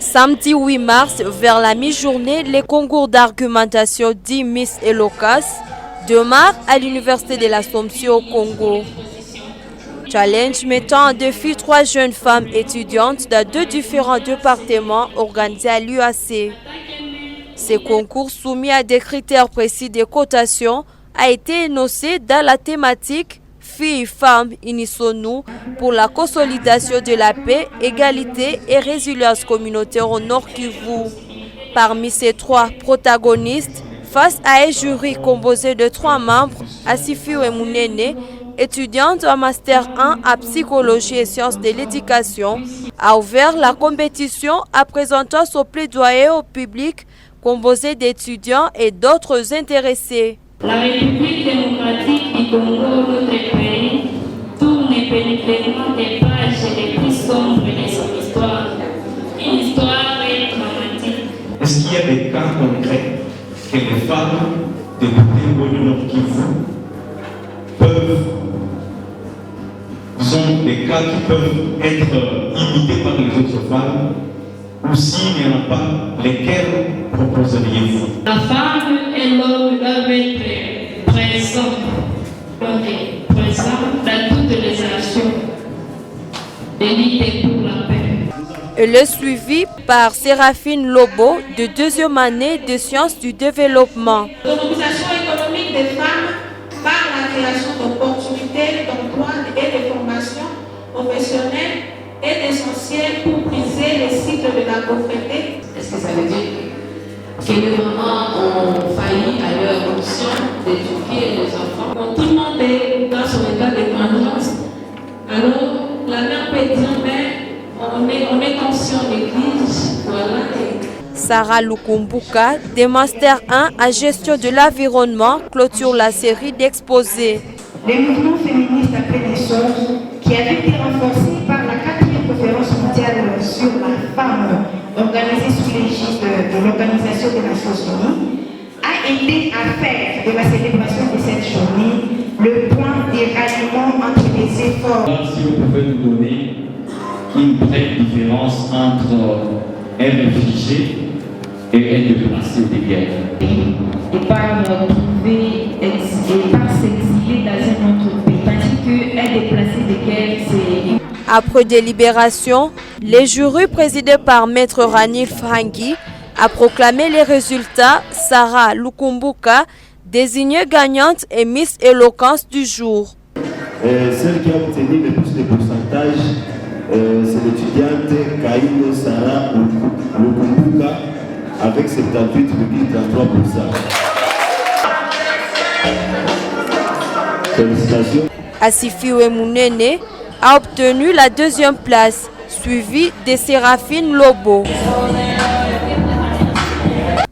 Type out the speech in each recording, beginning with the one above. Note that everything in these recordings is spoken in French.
Samedi 8 mars, vers la mi-journée, les concours d'argumentation dits Miss Eloquence démarrent à l'Université de l'Assomption au Congo. Challenge mettant en défi 3 jeunes femmes étudiantes dans 2 différents départements organisés à l'UAC. Ces concours soumis à des critères précis de cotation a été énoncé dans la thématique Filles-Femmes, unissons-nous pour la consolidation de la paix, égalité et résilience communautaire au Nord Kivu. Parmi ces 3 protagonistes, face à un jury composé de 3 membres, Asifiwe Munene, étudiante en Master 1 à Psychologie et Sciences de l'Éducation, a ouvert la compétition en présentant son plaidoyer au public composé d'étudiants et d'autres intéressés. La République démocratique du Congo, notre pays, tourne péniblement des pages les plus sombres de son histoire. Une histoire dramatique. Est-ce qu'il y a des cas concrets que les femmes de Nord Kivu peuvent, sont des cas qui peuvent être imités par les autres femmes, ou s'il n'y en a pas, lesquels proposeriez-vous? La femme et l'homme doivent être présents dans toutes les actions de lutte pour la paix. Elle est suivie par Séraphine Lobo de 2e année de sciences du développement. L'autonomisation économique des femmes par la création d'opportunités d'emploi et de formation professionnelle est essentielle pour briser les cycles de la pauvreté. Est-ce que ça veut dire que les mamans ont failli à leur mission d'éduquer les enfants? Quand tout le monde est dans son état de dépendance, alors la mère peut dire, mais on est conscient de crise, voilà. Sarah Lukumbuka, des Master 1 à gestion de l'environnement, clôture la série d'exposés. Les mouvements féministes après naissance, qui avaient été renforcés par la 4e conférence mondiale sur la femme organisée sous l'égide de l'Organisation des Nations Unies, a aidé à faire de la célébration de cette journée le point de ralliement entre les efforts. Si vous pouvez nous donner une vraie différence entre un réfugié et un déplacé de guerre. Et par trouver et par s'exiler dans un autre pays, tandis qu'un déplacé de guerre, c'est... Après délibération, les jurys présidés par Maître Ranil Frangi a proclamé les résultats. Sarah Lukumbuka, désignée gagnante et Miss Eloquence du jour. Celle qui a obtenu le plus de pourcentage, c'est l'étudiante Kaïno Sarah Lukumbuka avec 78,33%. Félicitations. Asifiwe Munene a obtenu la 2e place, suivie de Séraphine Lobo.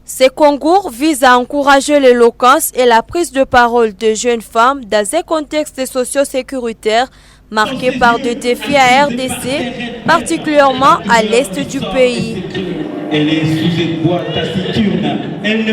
Ces concours visent à encourager l'éloquence et la prise de parole de jeunes femmes dans un contexte socio-sécuritaire marqué par des défis à RDC, particulièrement à l'est du pays. Elle est sous une boîte taciturne. Elle ne